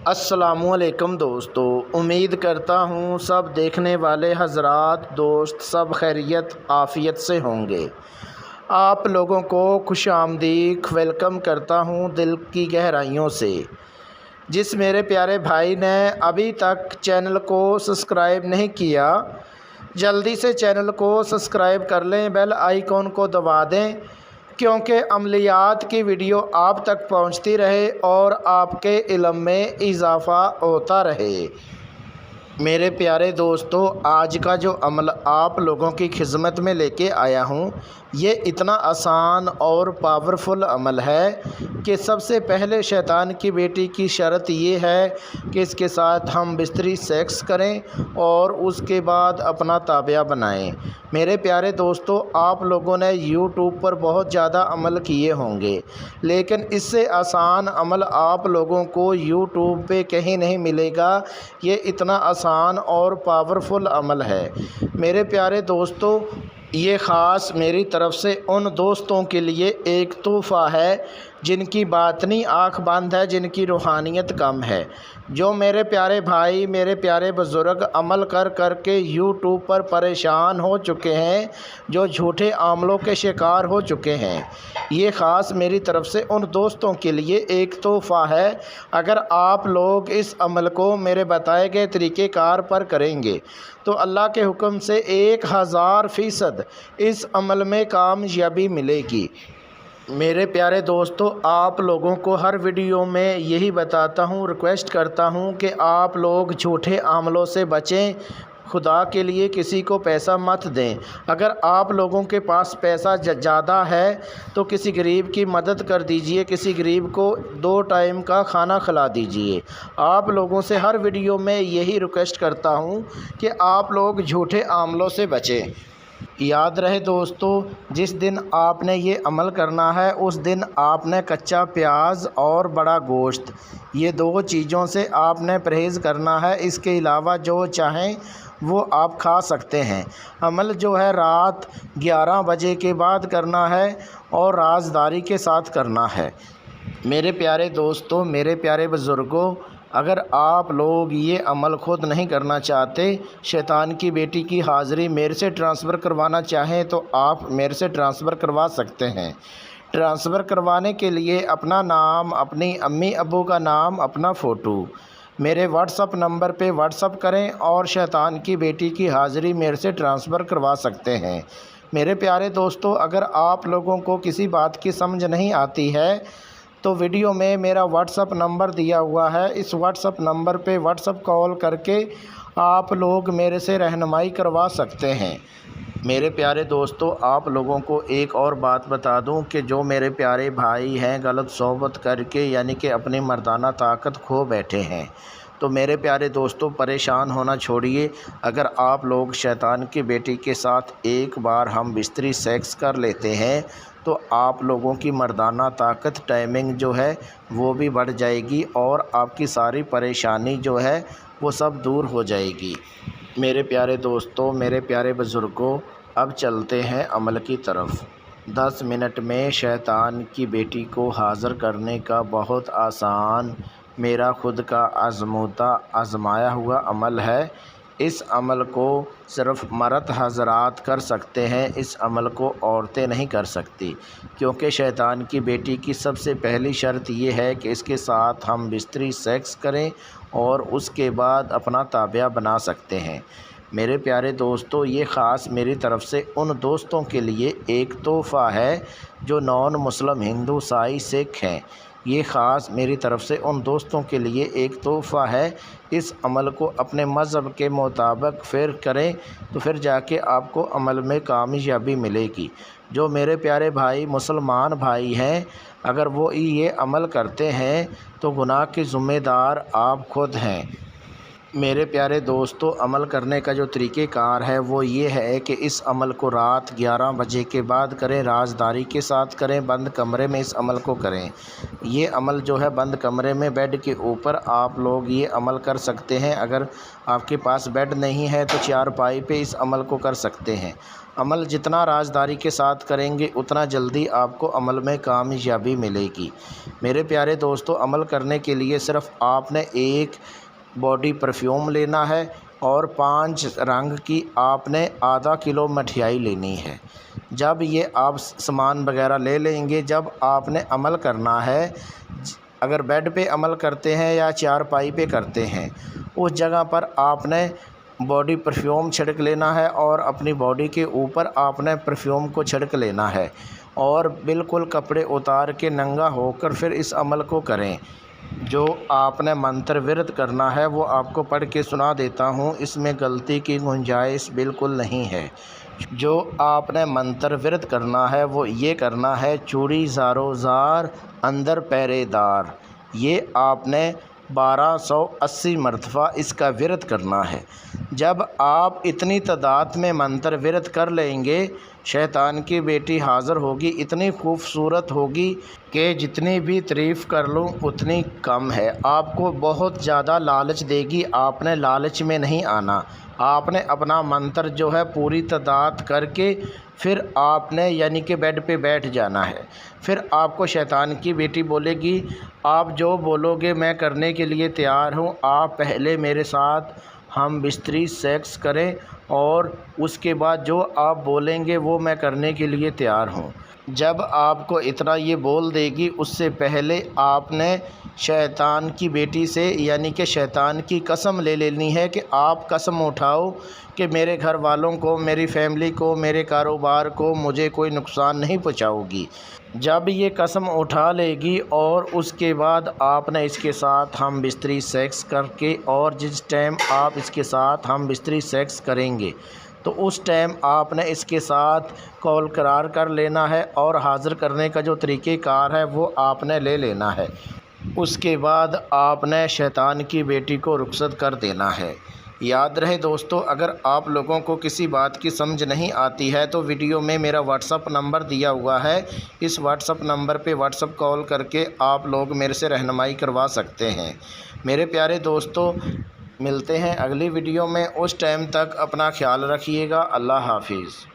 अस्सलामुअलैकुम दोस्तों, उम्मीद करता हूँ सब देखने वाले हज़रात दोस्त सब खैरियत आफ़ियत से होंगे। आप लोगों को खुशामदीद वेलकम करता हूँ दिल की गहराइयों से। जिस मेरे प्यारे भाई ने अभी तक चैनल को सब्सक्राइब नहीं किया, जल्दी से चैनल को सब्सक्राइब कर लें, बेल आइकॉन को दबा दें, क्योंकि अमलियात की वीडियो आप तक पहुंचती रहे और आपके इल्म में इजाफ़ा होता रहे। मेरे प्यारे दोस्तों, आज का जो अमल आप लोगों की खिदमत में लेके आया हूँ, ये इतना आसान और पावरफुल अमल है कि सबसे पहले शैतान की बेटी की शर्त ये है कि इसके साथ हम बिस्तरी सेक्स करें और उसके बाद अपना ताबिया बनाएं। मेरे प्यारे दोस्तों, आप लोगों ने YouTube पर बहुत ज़्यादा अमल किए होंगे, लेकिन इससे आसान अमल आप लोगों को YouTube पे कहीं नहीं मिलेगा। ये इतना आसान और पावरफुल अमल है। मेरे प्यारे दोस्तों, ये ख़ास मेरी तरफ़ से उन दोस्तों के लिए एक तोहफ़ा है जिनकी बातनी आँख बंद है, जिनकी रूहानियत कम है। जो मेरे प्यारे भाई, मेरे प्यारे बुज़ुर्ग अमल कर कर के यूट्यूब पर परेशान हो चुके हैं, जो झूठे आमलों के शिकार हो चुके हैं, ये ख़ास मेरी तरफ़ से उन दोस्तों के लिए एक तोहफ़ा है। अगर आप लोग इस अमल को मेरे बताए गए तरीक़ेकार पर करेंगे तो अल्लाह के हुक्म से 1000% इस अमल में कामयाबी मिलेगी। मेरे प्यारे दोस्तों, आप लोगों को हर वीडियो में यही बताता हूँ, रिक्वेस्ट करता हूँ कि आप लोग झूठे आमलों से बचें। खुदा के लिए किसी को पैसा मत दें। अगर आप लोगों के पास पैसा ज़्यादा है तो किसी गरीब की मदद कर दीजिए, किसी गरीब को 2 टाइम का खाना खिला दीजिए। आप लोगों से हर वीडियो में यही रिक्वेस्ट करता हूँ कि आप लोग झूठे आमलों से बचें। याद रहे दोस्तों, जिस दिन आपने ये अमल करना है उस दिन आपने कच्चा प्याज और बड़ा गोश्त, ये 2 चीज़ों से आपने परहेज़ करना है। इसके अलावा जो चाहें वो आप खा सकते हैं। अमल जो है रात 11 बजे के बाद करना है और राज़दारी के साथ करना है। मेरे प्यारे दोस्तों, मेरे प्यारे बुज़ुर्गों, अगर आप लोग ये अमल ख़ुद नहीं करना चाहते, शैतान की बेटी की हाज़िरी मेरे से ट्रांसफ़र करवाना चाहें तो आप मेरे से ट्रांसफ़र करवा सकते हैं। ट्रांसफ़र करवाने के लिए अपना नाम, अपनी अम्मी अब्बू का नाम, अपना फ़ोटो मेरे व्हाट्सअप नंबर पे व्हाट्सअप करें और शैतान की बेटी की हाज़िरी मेरे से ट्रांसफ़र करवा सकते हैं। मेरे प्यारे दोस्तों, अगर आप लोगों को किसी बात की समझ नहीं आती है तो वीडियो में मेरा व्हाट्सअप नंबर दिया हुआ है। इस व्हाट्सअप नंबर पे व्हाट्सअप कॉल करके आप लोग मेरे से रहनुमाई करवा सकते हैं। मेरे प्यारे दोस्तों, आप लोगों को एक और बात बता दूं कि जो मेरे प्यारे भाई हैं गलत सोहबत करके यानी कि अपनी मर्दाना ताकत खो बैठे हैं, तो मेरे प्यारे दोस्तों परेशान होना छोड़िए। अगर आप लोग शैतान की बेटी के साथ एक बार हम बिस्तरी सेक्स कर लेते हैं तो आप लोगों की मर्दाना ताकत टाइमिंग जो है वो भी बढ़ जाएगी और आपकी सारी परेशानी जो है वो सब दूर हो जाएगी। मेरे प्यारे दोस्तों, मेरे प्यारे बुज़ुर्गों, अब चलते हैं अमल की तरफ। 10 मिनट में शैतान की बेटी को हाज़िर करने का बहुत आसान, मेरा खुद का आज़माया हुआ अमल है। इस अमल को सिर्फ़ मर्द हज़रात कर सकते हैं, इस अमल को औरतें नहीं कर सकती, क्योंकि शैतान की बेटी की सबसे पहली शर्त ये है कि इसके साथ हम बिस्तरी सेक्स करें और उसके बाद अपना ताबिया बना सकते हैं। मेरे प्यारे दोस्तों, ये ख़ास मेरी तरफ़ से उन दोस्तों के लिए एक तोहफ़ा है जो नॉन मुस्लिम, हिंदू, ईसाई, सिख हैं। ये ख़ास मेरी तरफ़ से उन दोस्तों के लिए एक तोहफ़ा है। इस अमल को अपने मज़हब के मुताबिक फिर करें तो फिर जाके आपको अमल में कामयाबी मिलेगी। जो मेरे प्यारे भाई मुसलमान भाई हैं, अगर वो ये अमल करते हैं तो गुनाह के ज़िम्मेदार आप खुद हैं। میرے پیارے دوستو، عمل کرنے کا جو طریقہ کار ہے وہ یہ ہے کہ اس عمل کو رات 11 بجے کے بعد کریں، رازداری کے ساتھ کریں، بند کمرے میں اس عمل کو کریں۔ یہ عمل جو ہے بند کمرے میں بیڈ کے اوپر آپ لوگ یہ عمل کر سکتے ہیں۔ اگر آپ کے پاس بیڈ نہیں ہے تو چارپائی پہ اس عمل کو کر سکتے ہیں۔ عمل جتنا رازداری کے ساتھ کریں گے اتنا جلدی آپ کو عمل میں کامیابی ملے گی۔ میرے پیارے دوستو، عمل کرنے کے لیے صرف آپ نے ایک باڈی پرفیوم لینا ہے اور 5 رنگ کی آپ نے آدھا کلو مٹھائی لینی ہے۔ جب یہ آپ سامان وغیرہ لے لیں گے، جب آپ نے عمل کرنا ہے، اگر بیڈ پہ عمل کرتے ہیں یا چارپائی پہ کرتے ہیں، اس جگہ پر آپ نے باڈی پرفیوم چھڑک لینا ہے اور اپنی باڈی کے اوپر آپ نے پرفیوم کو چھڑک لینا ہے اور بالکل کپڑے اتار کے ننگا ہو کر پھر اس عمل کو کریں۔ جو آپ نے منتر ورد کرنا ہے وہ آپ کو پڑھ کے سنا دیتا ہوں، اس میں غلطی کی گنجائش بالکل نہیں ہے۔ جو آپ نے منتر ورد کرنا ہے وہ یہ کرنا ہے: چوڑی زارو زار اندر پیرے دار۔ یہ آپ نے 1280 مرتبہ اس کا ورد کرنا ہے۔ جب آپ اتنی تعداد میں منتر ورد کر لیں گے، شیطان کی بیٹی حاضر ہوگی، اتنی خوبصورت ہوگی کہ جتنی بھی تعریف کر لوں اتنی کم ہے۔ آپ کو بہت زیادہ لالچ دے گی، آپ نے لالچ میں نہیں آنا۔ آپ نے اپنا منتر جو ہے پوری تعداد کر کے پھر آپ نے یعنی کہ بیڈ پہ بیٹھ جانا ہے۔ پھر آپ کو شیطان کی بیٹی بولے گی، آپ جو بولو گے میں کرنے کے لیے تیار ہوں، آپ پہلے میرے ساتھ ہم بستری سیکس کریں اور اس کے بعد جو آپ بولیں گے وہ میں کرنے کے لیے تیار ہوں۔ جب آپ کو اتنا یہ بول دے گی، اس سے پہلے آپ نے شیطان کی بیٹی سے یعنی کہ شیطان کی قسم لے لینی ہے کہ آپ قسم اٹھاؤ کہ میرے گھر والوں کو، میری فیملی کو، میرے کاروبار کو مجھے کوئی نقصان نہیں پہنچاؤ گی۔ جب یہ قسم اٹھا لے گی اور اس کے بعد آپ نے اس کے ساتھ ہم بستری سیکس کر کے، اور جس ٹائم آپ اس کے ساتھ ہم بستری سیکس کریں گے تو اس ٹائم آپ نے اس کے ساتھ قول قرار کر لینا ہے اور حاضر کرنے کا جو طریقہ کار ہے وہ آپ نے لے لینا ہے۔ اس کے بعد آپ نے شیطان کی بیٹی کو رخصت کر دینا ہے۔ یاد رہے دوستو، اگر آپ لوگوں کو کسی بات کی سمجھ نہیں آتی ہے تو ویڈیو میں میرا واٹس اپ نمبر دیا ہوا ہے، اس واٹس اپ نمبر پہ واٹس اپ کال کر کے آپ لوگ میرے سے رہنمائی کروا سکتے ہیں۔ میرے پیارے دوستو، ملتے ہیں اگلی ویڈیو میں، اس ٹائم تک اپنا خیال رکھیے گا۔ اللہ حافظ۔